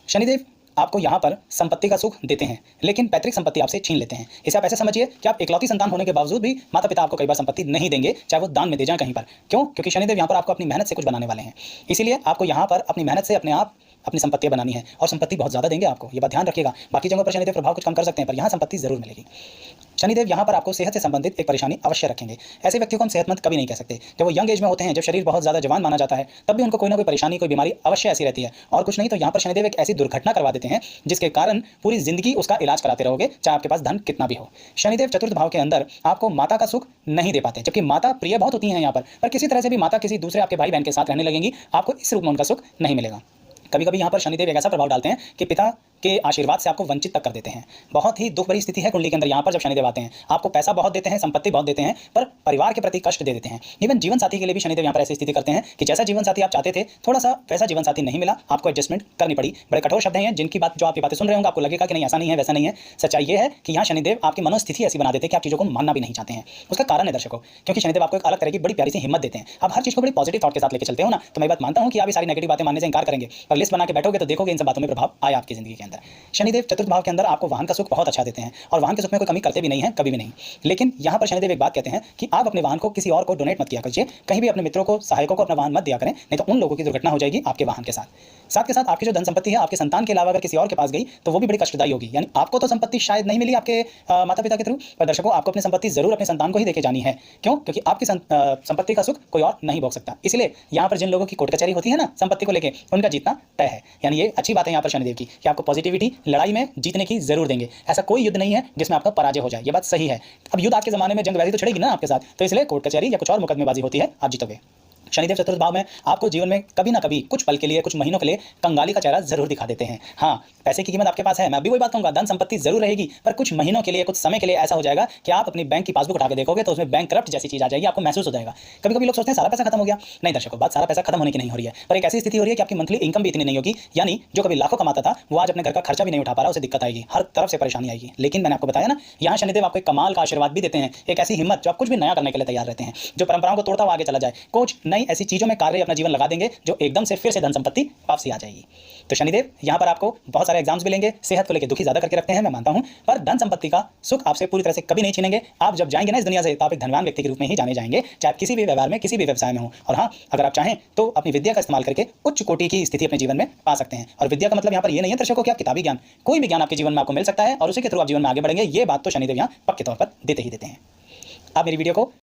शनिदेव आपको यहाँ पर संपत्ति का सुख देते हैं, लेकिन पैतृक संपत्ति आपसे छीन लेते हैं। इसे आप ऐसे समझिए कि आप इकलौती संतान होने के बावजूद भी माता पिता आपको कई बार संपत्ति नहीं देंगे, चाहे वो दान में दे जाएं कहीं पर। क्यों? क्योंकि शनिदेव यहाँ पर आपको अपनी मेहनत से कुछ बनाने वाले हैं। इसीलिए आपको यहाँ पर अपनी मेहनत से अपने आप अपनी संपत्तियां बनानी है, और संपत्ति बहुत ज़्यादा देंगे आपको, ये बात ध्यान रखिएगा। बाकी जगहों पर शनिदेव प्रभाव कुछ कम कर सकते हैं, पर यहाँ संपत्ति जरूर मिलेगी। शनिदेव यहाँ पर आपको सेहत से संबंधित एक परेशानी अवश्य रखेंगे। ऐसे व्यक्तियों को हम सेहतमंद कभी नहीं कह सकते। जब वो यंग एज में होते हैं, जब शरीर बहुत ज़्यादा जवान माना जाता है, तब भी उनको कोई ना कोई परेशानी, कोई बीमारी अवश्य ऐसी रहती है। और कुछ नहीं तो यहाँ पर शनिदेव एक ऐसी दुर्घटना करवा देते हैं जिसके कारण पूरी जिंदगी उसका इलाज कराते रहोगे, चाहे आपके पास धन कितना भी हो। शनिदेव चतुर्थ भाव के अंदर आपको माता का सुख नहीं दे पाते, जबकि माता प्रिय बहुत होती हैं यहाँ पर किसी तरह से भी माता किसी दूसरे आपके भाई बहन के साथ रहने लगेंगी, आपको इस रूप में उनका सुख नहीं मिलेगा। कभी कभी यहाँ पर शनिदेव एक ऐसा प्रभाव डालते हैं कि पिता के आशीर्वाद से आपको वंचित तक कर देते हैं। बहुत ही दुख भरी स्थिति है कुंडली के अंदर। यहाँ पर जब शनिदेव आते हैं, आपको पैसा बहुत देते हैं, संपत्ति बहुत देते हैं, पर परिवार के प्रति कष्ट दे देते हैं। इवन जीवन साथी के लिए भी शनिदेव यहाँ पर ऐसी स्थिति करते हैं कि जैसा जीवन साथी आप चाहते थे, थोड़ा सा वैसा जीवन साथी नहीं मिला, आपको एडजस्टमेंट करनी पड़ी। बड़े कठोर शब्द हैं जिनकी बात, जो आपकी बातें सुन रहे होंगे आपको लगेगा कि नहीं ऐसा नहीं है, वैसा नहीं है। सच्चाई ये है कि यहाँ शनिदेव आपकी मनोस्थिति ऐसी बना देते हैं कि आप चीज़ों को मानना भी नहीं चाहते हैं। उसका कारण है दर्शकों, क्योंकि शनिदेव आपको एक अलग तरह की बड़ी प्यारी सी हिम्मत देते हैं। आप हर चीज़ को बड़ी पॉजिटिव थॉट के साथ लेकर चलते हो ना, तो मैं बात मानता हूँ कि आप ये सारी नेगेटिव बातें मानने से इनकार करेंगे, पर लिस्ट बना के बैठोगे तो देखोगे इन सब बातों में प्रभाव आया आपकी जिंदगी के अंदर। शनिदेव चतुर्थ भाव के अंदर आपको वाहन का सुख बहुत अच्छा देते हैं, और वाहन के सुख में कोई कमी करते भी नहीं है, कभी भी नहीं। लेकिन यहाँ पर शनिदेव एक बात कहते हैं कि आप अपने वाहन को किसी और को डोनेट मत किया कीजिए, कहीं भी अपने मित्रों को, सहायकों को अपना वाहन मत दिया करें, नहीं तो उन लोगों की दुर्घटना हो जाएगी आपके वाहन के साथ। साथ के साथ आपकी जो धन संपत्ति है आपके संतान के अलावा अगर किसी और के पास गई तो वो भी बड़ी कष्टदायी होगी। यानी आपको तो संपत्ति शायद नहीं मिली आपके माता पिता के थ्रू, पर दर्शकों आपको अपनी संपत्ति जरूर अपने संतान को ही देके जानी है। क्यों? क्योंकि आपकी संपत्ति का सुख कोई और नहीं भोग सकता। इसलिए यहाँ पर जिन लोगों की कोर्ट कचहरी होती है ना संपत्ति को लेकर, उनका जीतना तय है। यानी ये अच्छी बात है यहाँ पर शनिदेव की कि आपको पॉजिटिविटी लड़ाई में जीतने की जरूर देंगे। ऐसा कोई युद्ध नहीं है जिसमें आपका पराजय हो जाए, ये बात सही है। अब युद्ध आज के जमाने में जंगबाजी तो छिड़ेगी ना आपके साथ, तो इसलिए कोर्ट कचहरी या कुछ और मुकदमेबाजी होती है, आप जीतोगे। शनिदेव चतुर्थ भाव में आपको जीवन में कभी ना कभी कुछ पल के लिए, कुछ महीनों के लिए कंगाली का चेहरा जरूर दिखा देते हैं। हाँ, पैसे की कीमत आपके पास है, मैं अभी वही बात कहूंगा, धन संपत्ति जरूर रहेगी, पर कुछ महीनों के लिए, कुछ समय के लिए ऐसा हो जाएगा कि आप अपनी बैंक की पासबुक उठा के देखोगे तो उसमें बैंकक्रप्ट जैसी चीज आ जाएगी, आपको महसूस हो जाएगा। कभी कभी लोग सोचते हैं सारा पैसा खत्म हो गया। नहीं दर्शकों, बात सारा पैसा खत्म होने की नहीं हो रही है, पर एक ऐसी स्थिति हो रही है कि आपकी मंथली इनकम भी इतनी नहीं होगी। यानी जो कभी लाखों कमाता था वो आज अपने घर का खर्चा भी नहीं उठा पा रहा, उसे दिक्कत आएगी, हर तरफ से परेशानी आएगी। लेकिन मैंने आपको बताया ना, यहाँ शनिदेव आपको एक कमाल का आशीर्वाद भी देते हैं, एक ऐसी हिम्मत जो आप कुछ भी नया करने के लिए तैयार रहते हैं, जो परंपराओं को तोड़ता हुआ आगे चला जाए, कुछ नई ऐसी चीजों में कार्य अपना जीवन लगा देंगे जो एकदम से फिर से धन संपत्ति वापसी आ जाएगी। तो शनिदेव यहाँ पर आपको बहुत सारे एग्जाम्स भी लेंगे, सेहत को लेकर दुखी ज्यादा करके रखते हैं, मैं मानता हूं, पर धन संपत्ति का सुख आपसे पूरी तरह से कभी नहीं छीनेंगे। आप जब जाएंगे ना इस दुनिया से, तो आप एक धनवान व्यक्ति के रूप में ही जाने जाएंगे, चाहे किसी भी व्यवहार में, किसी भी व्यवसाय में हो। और हाँ, अगर आप चाहें तो अपनी विद्या का इस्तेमाल करके उच्च कोटि की स्थिति अपने जीवन में पा सकते हैं। और विद्या का मतलब यहाँ पर ये नहीं है दर्शकों कि आप किताबी ज्ञान, कोई भी ज्ञान आपके जीवन में आपको मिल सकता है और उसी के थ्रू आप जीवन में आगे बढ़ेंगे। ये बात तो शनिदेव यहाँ पक्के तौर पर देते ही देते हैं। आप मेरी वीडियो को